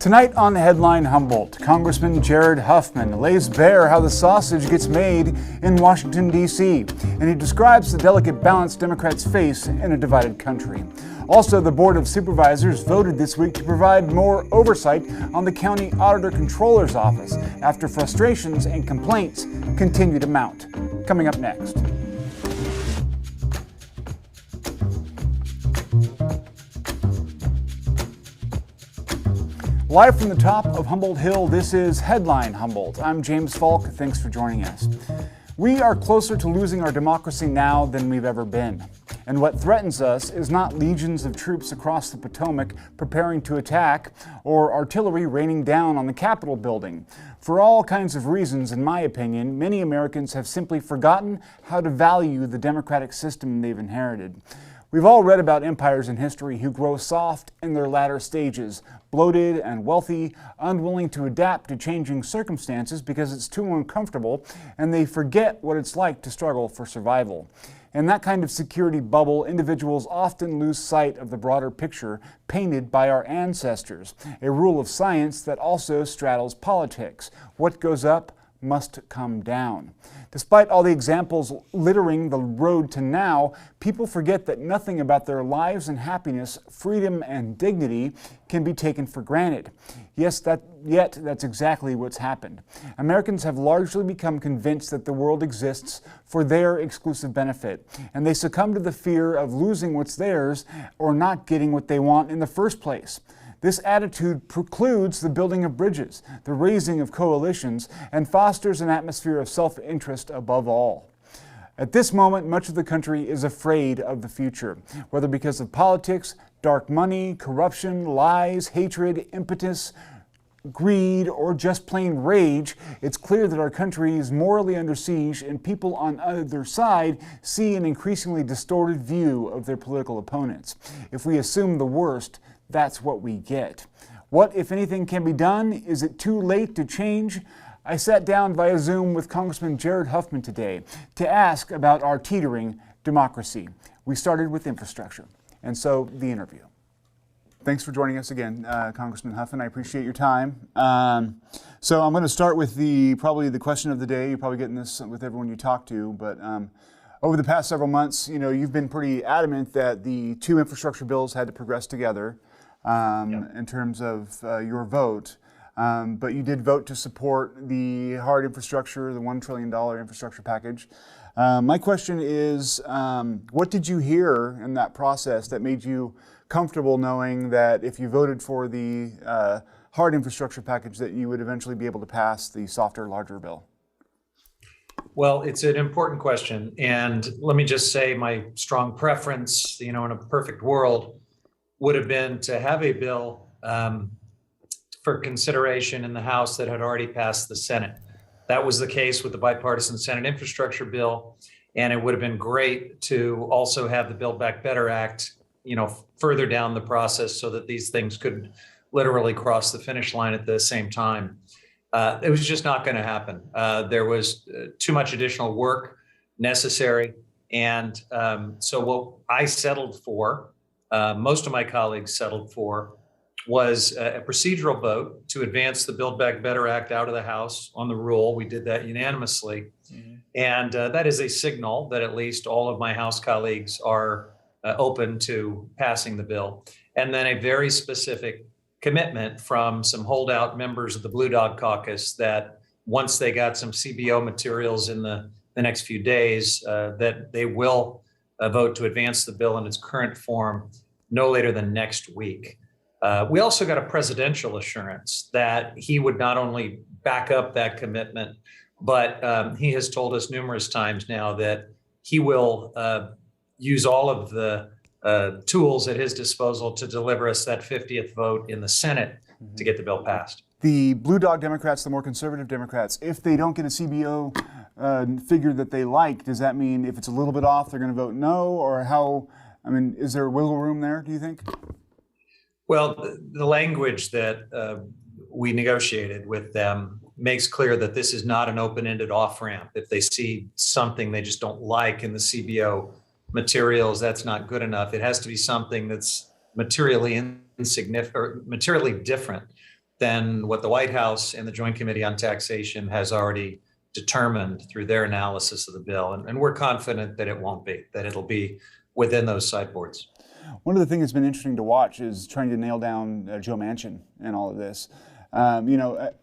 Tonight on Headline Humboldt, Congressman Jared Huffman lays bare how the sausage gets made in Washington, D.C., and he describes the delicate balance Democrats face in a divided country. Also, the Board of Supervisors voted this week to provide more oversight on the county Auditor-Controller's office after frustrations and complaints continue to mount. Coming up next. Live from the top of Humboldt Hill, this is Headline Humboldt. I'm James Falk. Thanks for joining us. We are closer to losing our democracy now than we've ever been. And what threatens us is not legions of troops across the Potomac preparing to attack or artillery raining down on the Capitol building. For all kinds of reasons, in my opinion, many Americans have simply forgotten how to value the democratic system they've inherited. We've all read about empires in history who grow soft in their latter stages, bloated and wealthy, unwilling to adapt to changing circumstances because it's too uncomfortable, and they forget what it's like to struggle for survival. In that kind of security bubble, individuals often lose sight of the broader picture painted by our ancestors, a rule of science that also straddles politics. What goes up must come down. Despite all the examples littering the road to now, people forget that nothing about their lives and happiness, freedom and dignity can be taken for granted. Yet that's exactly what's happened. Americans have largely become convinced that the world exists for their exclusive benefit, and they succumb to the fear of losing what's theirs or not getting what they want in the first place. This attitude precludes the building of bridges, the raising of coalitions, and fosters an atmosphere of self-interest above all. At this moment, much of the country is afraid of the future, whether because of politics, dark money, corruption, lies, hatred, impetus, greed, or just plain rage. It's clear that our country is morally under siege, and people on either side see an increasingly distorted view of their political opponents. If we assume the worst, that's what we get. What, if anything, can be done? Is it too late to change? I sat down via Zoom with Congressman Jared Huffman today to ask about our teetering democracy. We started with infrastructure, and so the interview. Thanks for joining us again, Congressman Huffman. I appreciate your time. So I'm going to start with probably the question of the day. You're probably getting this with everyone you talk to, but over the past several months, you've been pretty adamant that the two infrastructure bills had to progress together in terms of your vote. But you did vote to support the hard infrastructure, the $1 trillion infrastructure package. My question is, what did you hear in that process that made you comfortable knowing that if you voted for the hard infrastructure package that you would eventually be able to pass the softer, larger bill? Well, it's an important question. And let me just say my strong preference, in a perfect world, would have been to have a bill for consideration in the House that had already passed the Senate. That was the case with the bipartisan Senate infrastructure bill. And it would have been great to also have the Build Back Better Act, further down the process so that these things could literally cross the finish line at the same time. It was just not going to happen. There was too much additional work necessary. And so what I settled for, most of my colleagues settled for, was a procedural vote to advance the Build Back Better Act out of the House on the rule. We did that unanimously. Mm-hmm. And that is a signal that at least all of my House colleagues are open to passing the bill. And then a very specific commitment from some holdout members of the Blue Dog Caucus that once they got some CBO materials in the next few days, that they will vote to advance the bill in its current form no later than next week. We also got a presidential assurance that he would not only back up that commitment, but he has told us numerous times now that he will use all of the tools at his disposal to deliver us that 50th vote in the Senate to get the bill passed. The Blue Dog Democrats, the more conservative Democrats, if they don't get a CBO figure that they like, does that mean if it's a little bit off, they're going to vote no? Or is there wiggle room there, do you think? Well, the language that we negotiated with them makes clear that this is not an open-ended off-ramp. If they see something they just don't like in the CBO materials, that's not good enough. It has to be something that's materially insignificant or materially different than what the White House and the Joint Committee on Taxation has already determined through their analysis of the bill. And we're confident that it won't be, that it'll be within those sideboards. One of the things that's been interesting to watch is trying to nail down Joe Manchin and all of this.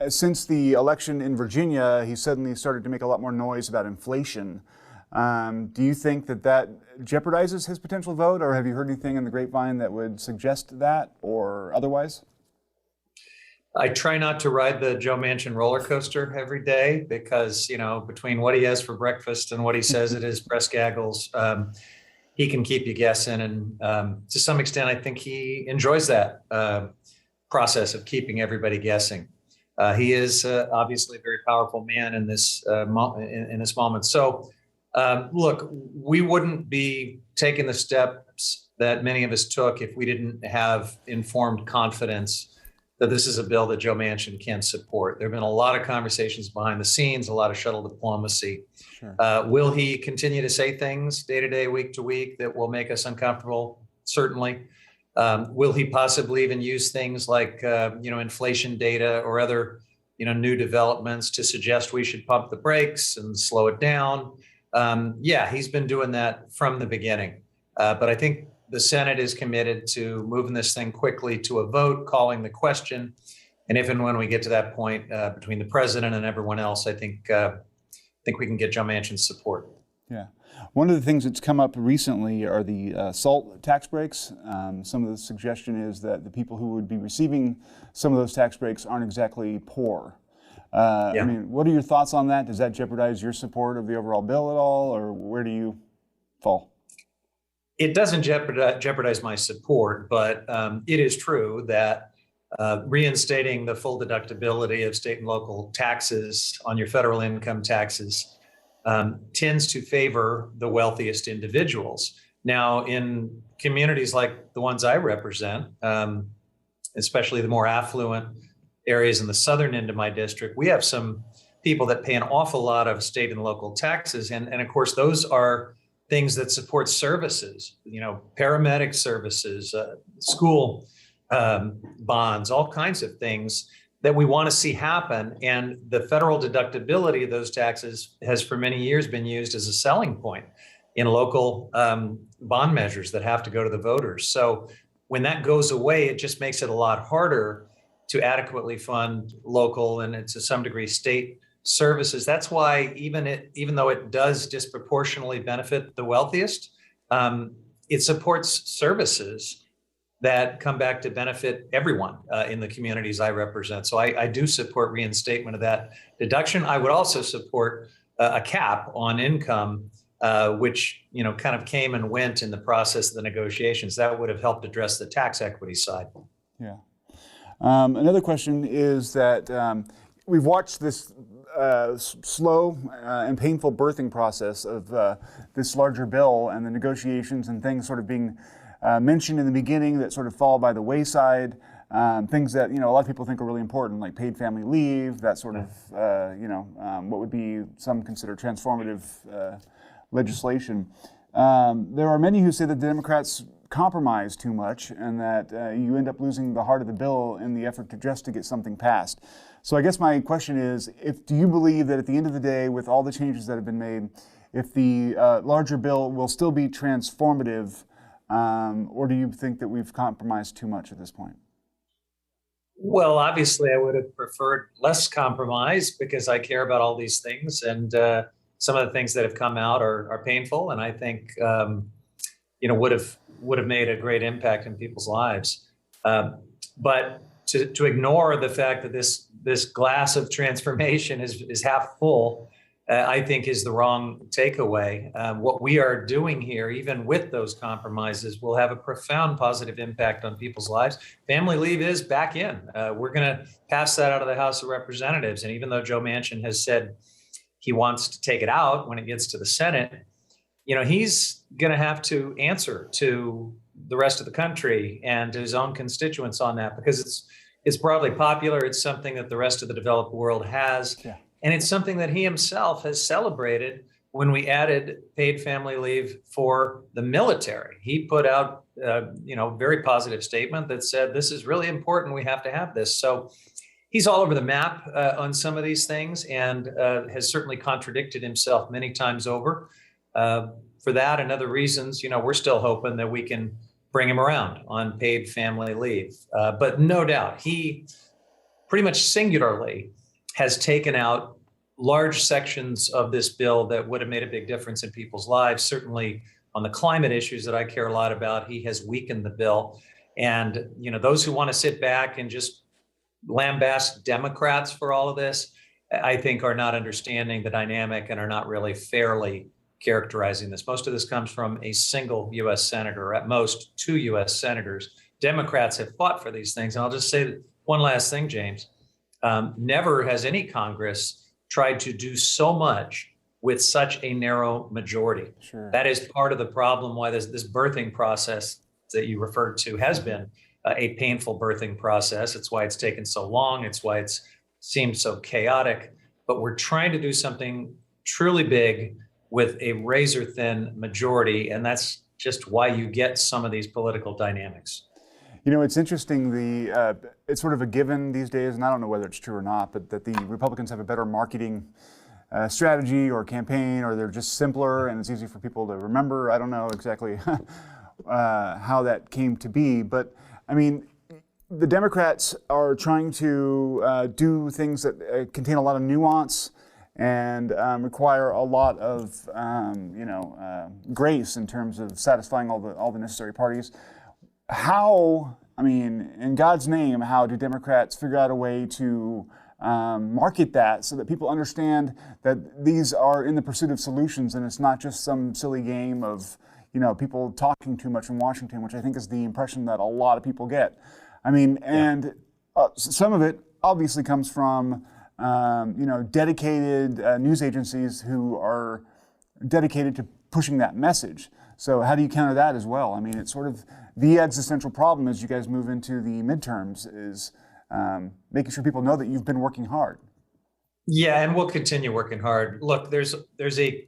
Since the election in Virginia, he suddenly started to make a lot more noise about inflation. Do you think that jeopardizes his potential vote, or have you heard anything in the grapevine that would suggest that or otherwise? I try not to ride the Joe Manchin roller coaster every day because, between what he has for breakfast and what he says at his press gaggles, he can keep you guessing. And to some extent, I think he enjoys that process of keeping everybody guessing. He is obviously a very powerful man in this moment. So, look, we wouldn't be taking the steps that many of us took if we didn't have informed confidence that this is a bill that Joe Manchin can support. There have been a lot of conversations behind the scenes, a lot of shuttle diplomacy. Sure. Will he continue to say things day to day, week to week that will make us uncomfortable? Certainly. Will he possibly even use things like, inflation data or other, new developments to suggest we should pump the brakes and slow it down? Yeah, he's been doing that from the beginning. But I think the Senate is committed to moving this thing quickly to a vote, calling the question. And if and when we get to that point between the president and everyone else, I think we can get Joe Manchin's support. Yeah. One of the things that's come up recently are the SALT tax breaks. Some of the suggestion is that the people who would be receiving some of those tax breaks aren't exactly poor. Yeah. I mean, what are your thoughts on that? Does that jeopardize your support of the overall bill at all, or where do you fall? It doesn't jeopardize my support, but it is true that reinstating the full deductibility of state and local taxes on your federal income taxes tends to favor the wealthiest individuals. Now, in communities like the ones I represent, especially the more affluent areas in the southern end of my district, we have some people that pay an awful lot of state and local taxes. And of course, those are things that support services, paramedic services, school bonds, all kinds of things that we want to see happen. And the federal deductibility of those taxes has for many years been used as a selling point in local bond measures that have to go to the voters. So when that goes away, it just makes it a lot harder to adequately fund local and to some degree state services. That's why even though it does disproportionately benefit the wealthiest, it supports services that come back to benefit everyone in the communities I represent. So I do support reinstatement of that deduction. I would also support a cap on income, which kind of came and went in the process of the negotiations. That would have helped address the tax equity side. Yeah. Another question is that we've watched this slow and painful birthing process of this larger bill and the negotiations and things sort of being mentioned in the beginning that sort of fall by the wayside. Things that a lot of people think are really important, like paid family leave, that sort of what would be some consider transformative legislation. There are many who say that the Democrats compromise too much and that you end up losing the heart of the bill in the effort to get something passed. So I guess my question is, do you believe that at the end of the day, with all the changes that have been made, if the larger bill will still be transformative, or do you think that we've compromised too much at this point? Well, obviously, I would have preferred less compromise because I care about all these things, and some of the things that have come out are painful, and I think would have made a great impact in people's lives. But to ignore the fact that this glass of transformation is half full, I think is the wrong takeaway. What we are doing here, even with those compromises, will have a profound positive impact on people's lives. Family leave is back in. We're going to pass that out of the House of Representatives. And even though Joe Manchin has said he wants to take it out when it gets to the Senate, he's going to have to answer to the rest of the country and to his own constituents on that, because it's broadly popular. It's something that the rest of the developed world has. Yeah. And it's something that he himself has celebrated when we added paid family leave for the military. He put out, very positive statement that said, this is really important. We have to have this. So he's all over the map on some of these things, and has certainly contradicted himself many times over. For that and other reasons, we're still hoping that we can bring him around on paid family leave. But no doubt, he pretty much singularly has taken out large sections of this bill that would have made a big difference in people's lives. Certainly on the climate issues that I care a lot about, he has weakened the bill. And, those who want to sit back and just lambast Democrats for all of this, I think are not understanding the dynamic and are not really fairly characterizing this. Most of this comes from a single U.S. senator, or at most 2 U.S. senators. Democrats have fought for these things. And I'll just say one last thing, James. Never has any Congress tried to do so much with such a narrow majority. Sure. That is part of the problem why this birthing process that you referred to has been a painful birthing process. It's why it's taken so long. It's why it's seemed so chaotic. But we're trying to do something truly big with a razor thin majority. And that's just why you get some of these political dynamics. It's interesting, it's sort of a given these days, and I don't know whether it's true or not, but that the Republicans have a better marketing strategy or campaign, or they're just simpler and it's easy for people to remember. I don't know exactly how that came to be, but I mean, the Democrats are trying to do things that contain a lot of nuance and require a lot of grace in terms of satisfying all the necessary parties. How, in God's name, how do Democrats figure out a way to market that so that people understand that these are in the pursuit of solutions and it's not just some silly game of people talking too much in Washington, which I think is the impression that a lot of people get. And some of it obviously comes from dedicated news agencies who are dedicated to pushing that message. So how do you counter that as well? It's sort of the existential problem as you guys move into the midterms is making sure people know that you've been working hard. Yeah, and we'll continue working hard. Look, there's a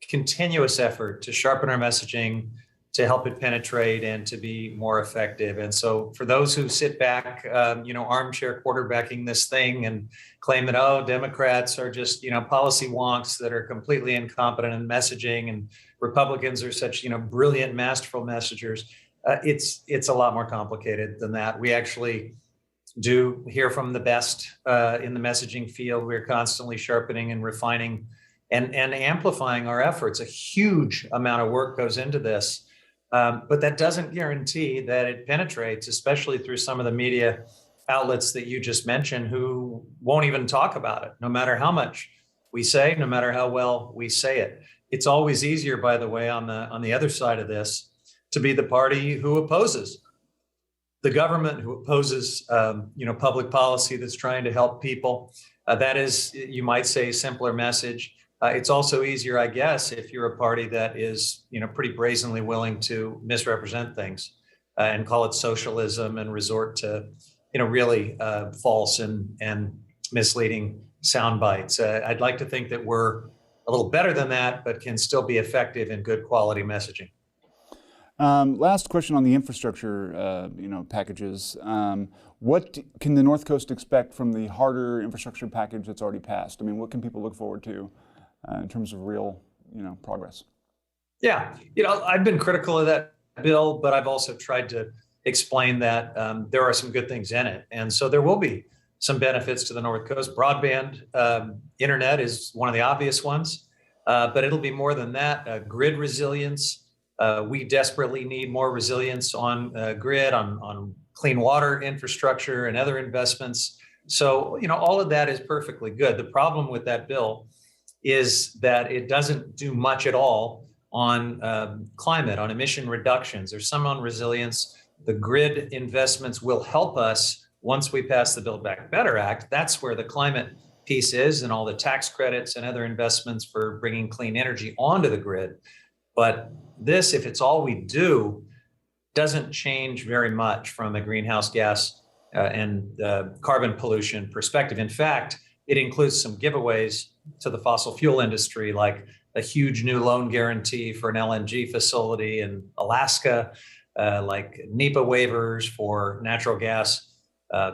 continuous effort to sharpen our messaging, to help it penetrate and to be more effective. And so for those who sit back, armchair quarterbacking this thing and claim that, Democrats are just, policy wonks that are completely incompetent in messaging and Republicans are such, brilliant, masterful messengers. It's a lot more complicated than that. We actually do hear from the best in the messaging field. We're constantly sharpening and refining and amplifying our efforts. A huge amount of work goes into this. But that doesn't guarantee that it penetrates, especially through some of the media outlets that you just mentioned who won't even talk about it, no matter how much we say, no matter how well we say it. It's always easier, by the way, on the other side of this, to be the party who opposes the government, who opposes public policy that's trying to help people. That is, you might say, a simpler message. It's also easier, I guess, if you're a party that is, pretty brazenly willing to misrepresent things and call it socialism and resort to, really false and misleading sound bites. I'd like to think that we're a little better than that, but can still be effective in good quality messaging. Last question on the infrastructure, packages. What can the North Coast expect from the harder infrastructure package that's already passed? What can people look forward to in terms of real, progress? Yeah, I've been critical of that bill, but I've also tried to explain that there are some good things in it. And so there will be some benefits to the North Coast. Broadband internet is one of the obvious ones, but it'll be more than that. Grid resilience. We desperately need more resilience on grid, on clean water infrastructure and other investments. So, all of that is perfectly good. The problem with that bill is that it doesn't do much at all on climate, on emission reductions. There's some on resilience. The grid investments will help us once we pass the Build Back Better Act. That's where the climate piece is, and all the tax credits and other investments for bringing clean energy onto the grid. But this, if it's all we do, doesn't change very much from a greenhouse gas and carbon pollution perspective. In fact, it includes some giveaways to the fossil fuel industry, like a huge new loan guarantee for an LNG facility in Alaska, like NEPA waivers for natural gas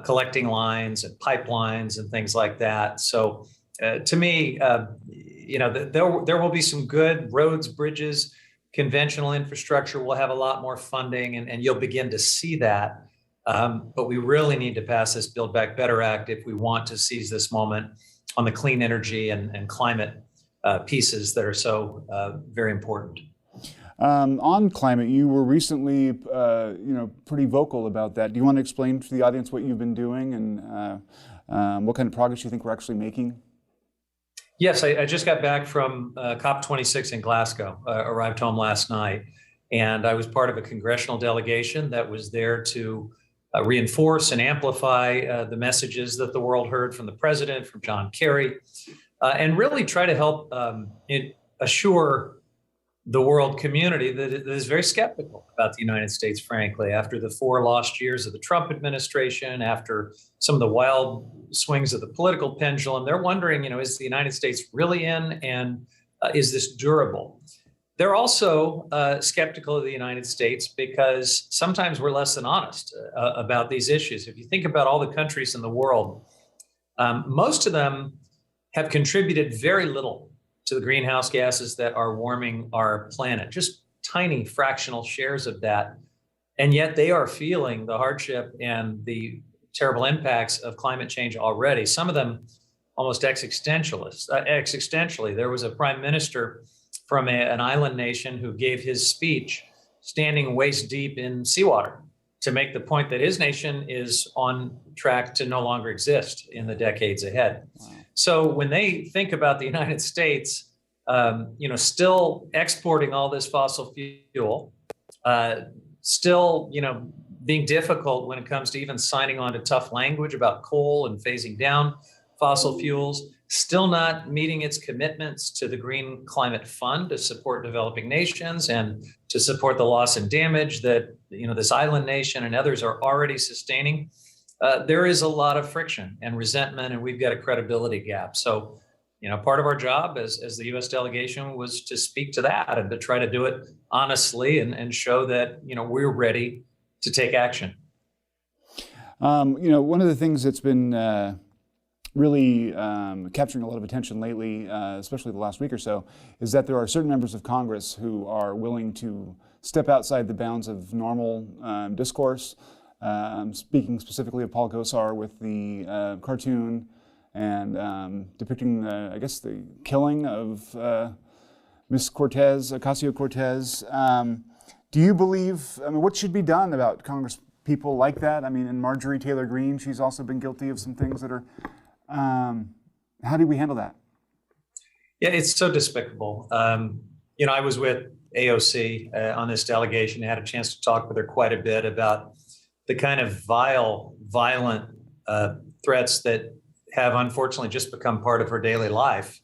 collecting lines and pipelines and things like that. So to me, there will be some good roads, bridges, conventional infrastructure will have a lot more funding, and you'll begin to see that. But we really need to pass this Build Back Better Act if we want to seize this moment on the clean energy and climate pieces that are so very important. On climate, you were recently, pretty vocal about that. Do you want to explain to the audience what you've been doing and what kind of progress you think we're actually making? Yes, I just got back from COP26 in Glasgow, arrived home last night, and I was part of a congressional delegation that was there to reinforce and amplify the messages that the world heard from the president, from John Kerry, and really try to help assure the world community that is very skeptical about the United States, frankly, after the 4 lost years of the Trump administration, after some of the wild swings of the political pendulum. They're wondering, is the United States really in, and is this durable? They're also skeptical of the United States because sometimes we're less than honest about these issues. If you think about all the countries in the world, most of them have contributed very little to the greenhouse gases that are warming our planet, just tiny fractional shares of that. And yet they are feeling the hardship and the terrible impacts of climate change already, some of them almost existentially. There was a prime minister from an island nation who gave his speech standing waist deep in seawater to make the point that his nation is on track to no longer exist in the decades ahead. Wow. So when they think about the United States, still exporting all this fossil fuel, still, being difficult when it comes to even signing on to tough language about coal and phasing down fossil fuels, still not meeting its commitments to the Green Climate Fund to support developing nations and to support the loss and damage that, this island nation and others are already sustaining. There is a lot of friction and resentment, and we've got a credibility gap. So, part of our job as the U.S. delegation was to speak to that and to try to do it honestly and show that, we're ready to take action. One of the things that's been really capturing a lot of attention lately, especially the last week or so, is that there are certain members of Congress who are willing to step outside the bounds of normal discourse. Speaking specifically of Paul Gosar with the cartoon and depicting, the killing of Miss Cortez, Ocasio-Cortez. Do you believe, what should be done about Congress people like that? And Marjorie Taylor Greene, she's also been guilty of some things that are, how do we handle that? Yeah, it's so despicable. I was with AOC on this delegation, had a chance to talk with her quite a bit about the kind of violent threats that have unfortunately just become part of her daily life.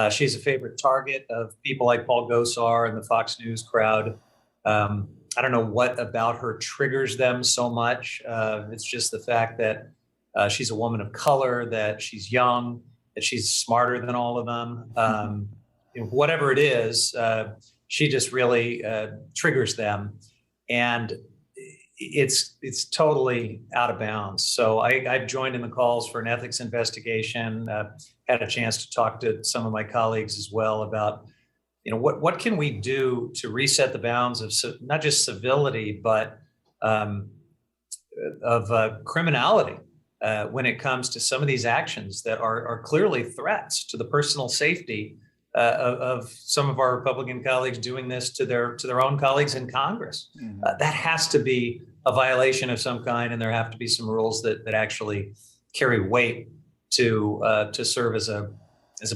She's a favorite target of people like Paul Gosar and the Fox News crowd. I don't know what about her triggers them so much. It's just the fact that she's a woman of color, that she's young, that she's smarter than all of them. Whatever it is, she just really triggers them. And it's totally out of bounds. So I've joined in the calls for an ethics investigation, had a chance to talk to some of my colleagues as well about, what can we do to reset the bounds of not just civility, but of criminality when it comes to some of these actions that are clearly threats to the personal safety of some of our Republican colleagues doing this to their own colleagues in Congress. Mm-hmm. That has to be a violation of some kind, and there have to be some rules that actually carry weight to serve as a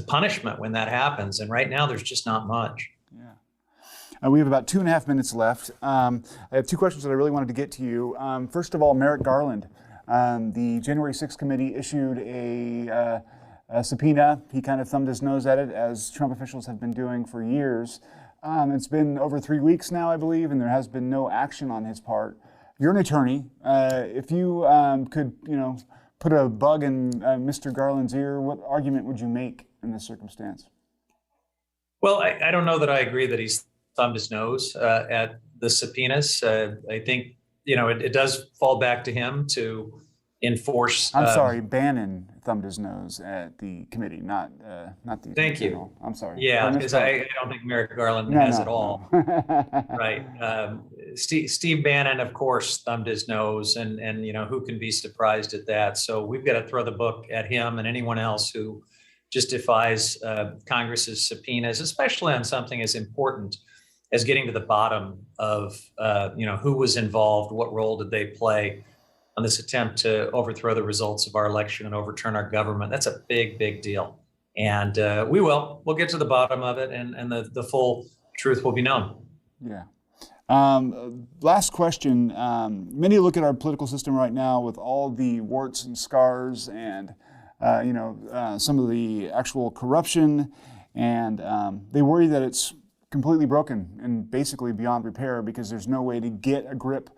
punishment when that happens. And right now, there's just not much. Yeah. We have about 2.5 minutes left. I have 2 questions that I really wanted to get to you. First of all, Merrick Garland. The January 6th committee issued a subpoena. He kind of thumbed his nose at it, as Trump officials have been doing for years. It's been over 3 weeks now, I believe, and there has been no action on his part. You're an attorney. If you could, put a bug in Mr. Garland's ear, what argument would you make in this circumstance? Well, I don't know that I agree that he's thumbed his nose at the subpoenas. I think, it does fall back to him to enforce. I'm sorry, Bannon thumbed his nose at the committee, not the Thank you. general. I'm sorry. Yeah, because I don't think Merrick Garland has at all. No. Right. Steve Bannon, of course, thumbed his nose, and who can be surprised at that? So we've got to throw the book at him and anyone else who just defies Congress's subpoenas, especially on something as important as getting to the bottom of who was involved, what role did they play on this attempt to overthrow the results of our election and overturn our government. That's a big, big deal. And we'll get to the bottom of it, and the full truth will be known. Yeah. Last question. Many look at our political system right now with all the warts and scars and, some of the actual corruption, and they worry that it's completely broken and basically beyond repair because there's no way to get a grip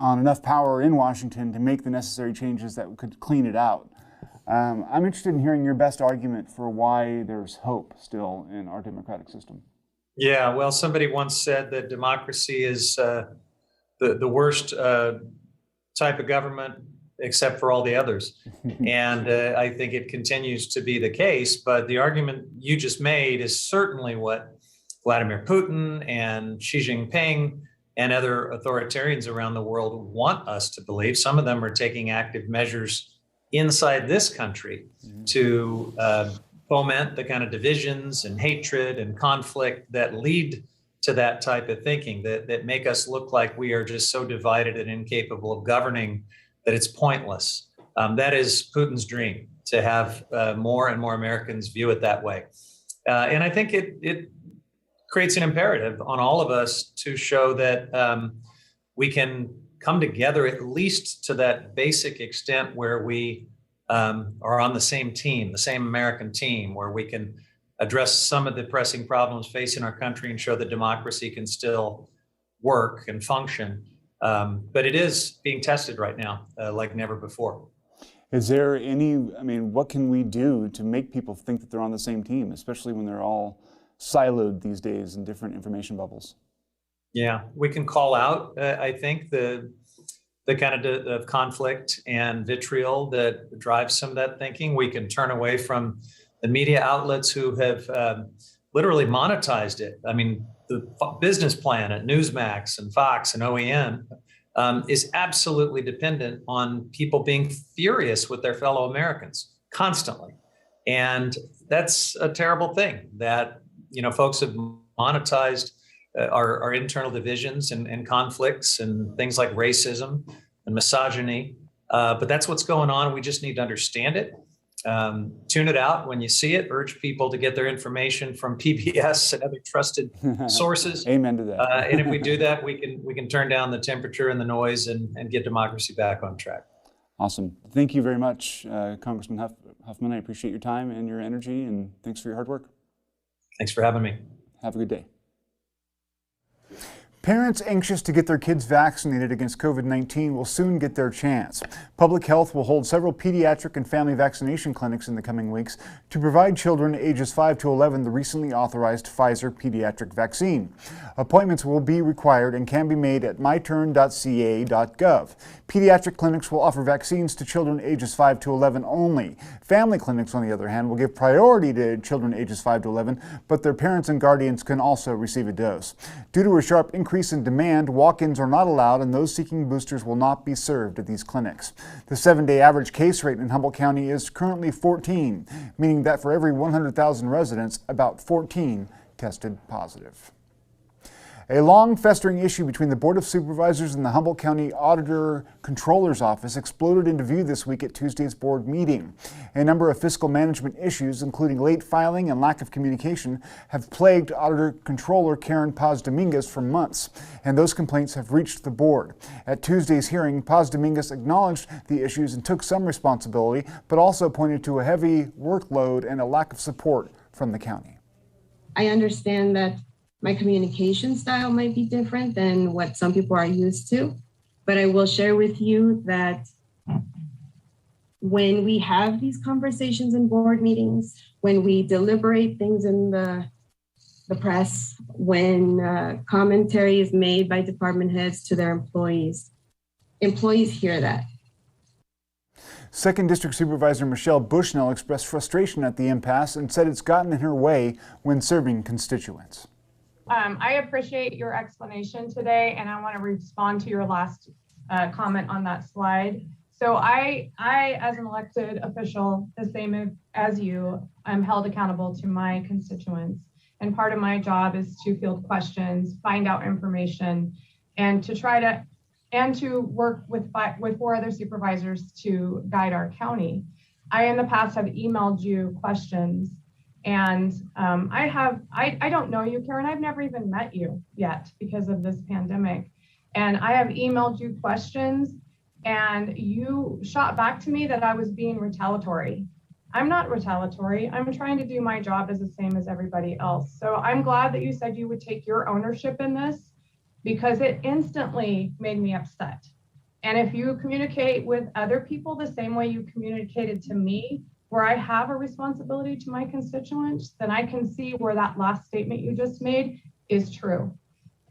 on enough power in Washington to make the necessary changes that could clean it out. I'm interested in hearing your best argument for why there's hope still in our democratic system. Yeah, well, somebody once said that democracy is the worst type of government except for all the others. And I think it continues to be the case. But the argument you just made is certainly what Vladimir Putin and Xi Jinping and other authoritarians around the world want us to believe. Some of them are taking active measures inside this country to foment the kind of divisions and hatred and conflict that lead to that type of thinking, that make us look like we are just so divided and incapable of governing that it's pointless. That is Putin's dream, to have more and more Americans view it that way. And I think it creates an imperative on all of us to show that we can come together at least to that basic extent where we are on the same team, the same American team, where we can address some of the pressing problems facing our country and show that democracy can still work and function. But it is being tested right now like never before. Is there what can we do to make people think that they're on the same team, especially when they're all siloed these days in different information bubbles? Yeah, we can call out, I think, the kind of conflict and vitriol that drives some of that thinking. We can turn away from the media outlets who have literally monetized it. I mean, the business plan at Newsmax and Fox and OEN is absolutely dependent on people being furious with their fellow Americans constantly. And that's a terrible thing that, folks have monetized our internal divisions and conflicts and things like racism and misogyny. But that's what's going on. We just need to understand it. Tune it out when you see it. Urge people to get their information from PBS and other trusted sources. Amen to that. And if we do that, we can turn down the temperature and the noise and get democracy back on track. Awesome. Thank you very much, Congressman Huffman. I appreciate your time and your energy, and thanks for your hard work. Thanks for having me. Have a good day. Parents anxious to get their kids vaccinated against COVID-19 will soon get their chance. Public Health will hold several pediatric and family vaccination clinics in the coming weeks to provide children ages 5 to 11 the recently authorized Pfizer pediatric vaccine. Appointments will be required and can be made at myturn.ca.gov. Pediatric clinics will offer vaccines to children ages 5 to 11 only. Family clinics, on the other hand, will give priority to children ages 5 to 11, but their parents and guardians can also receive a dose. Due to a sharp increase in demand, walk-ins are not allowed, and those seeking boosters will not be served at these clinics. The 7-day average case rate in Humboldt County is currently 14, meaning that for every 100,000 residents, about 14 tested positive. A long festering issue between the Board of Supervisors and the Humboldt County Auditor-Controller's office exploded into view this week at Tuesday's board meeting. A number of fiscal management issues, including late filing and lack of communication, have plagued Auditor-Controller Karen Paz-Dominguez for months, and those complaints have reached the board. At Tuesday's hearing, Paz-Dominguez acknowledged the issues and took some responsibility, but also pointed to a heavy workload and a lack of support from the county. I understand that my communication style might be different than what some people are used to, but I will share with you that when we have these conversations in board meetings, when we deliberate things in the press, when commentary is made by department heads to their employees hear that. 2nd District Supervisor Michelle Bushnell expressed frustration at the impasse and said it's gotten in her way when serving constituents. I appreciate your explanation today, and I want to respond to your last comment on that slide. So I, as an elected official, the same as you, I'm held accountable to my constituents. And part of my job is to field questions, find out information, and to try to, and to work with 4 other supervisors to guide our county. I, in the past, have emailed you questions. And I don't know you, Karen. I've never even met you yet because of this pandemic. And I have emailed you questions and you shot back to me that I was being retaliatory. I'm not retaliatory. I'm trying to do my job as the same as everybody else. So I'm glad that you said you would take your ownership in this because it instantly made me upset. And if you communicate with other people the same way you communicated to me, where I have a responsibility to my constituents, then I can see where that last statement you just made is true.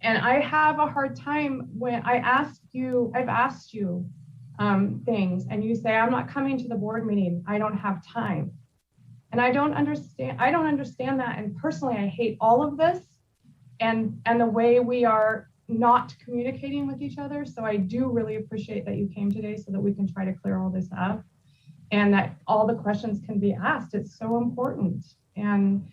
And I have a hard time when I've asked you things and you say, I'm not coming to the board meeting, I don't have time. And I don't understand that. And personally, I hate all of this and the way we are not communicating with each other. So I do really appreciate that you came today so that we can try to clear all this up. And that all the questions can be asked. It's so important. And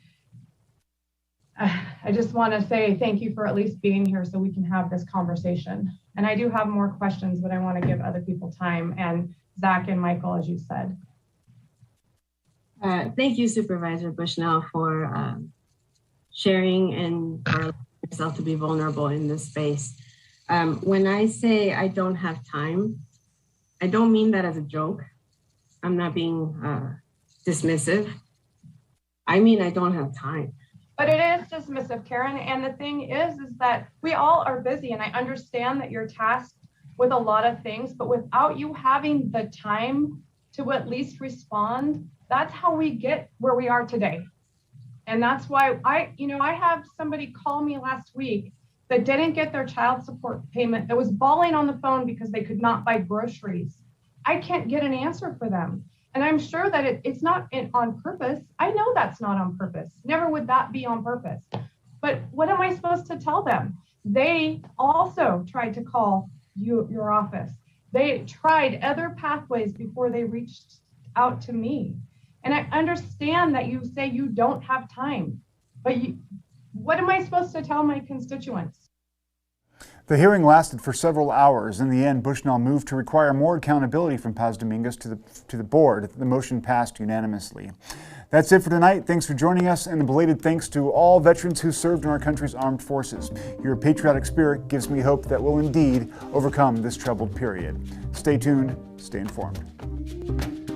I just want to say thank you for at least being here so we can have this conversation. And I do have more questions, but I want to give other people time. And Zach and Michael, as you said. Thank you, Supervisor Bushnell, for sharing and for allowing yourself to be vulnerable in this space. When I say I don't have time, I don't mean that as a joke. I'm not being dismissive. I mean, I don't have time. But it is dismissive, Karen. And the thing is that we all are busy. And I understand that you're tasked with a lot of things, but without you having the time to at least respond, that's how we get where we are today. And that's why I have somebody call me last week that didn't get their child support payment, that was bawling on the phone because they could not buy groceries. I can't get an answer for them. And I'm sure that it's not on purpose. I know that's not on purpose. Never would that be on purpose. But what am I supposed to tell them? They also tried to call your office. They tried other pathways before they reached out to me. And I understand that you say you don't have time, but what am I supposed to tell my constituents? The hearing lasted for several hours. In the end, Bushnell moved to require more accountability from Paz Dominguez to the board. The motion passed unanimously. That's it for tonight. Thanks for joining us, and a belated thanks to all veterans who served in our country's armed forces. Your patriotic spirit gives me hope that we'll indeed overcome this troubled period. Stay tuned, stay informed.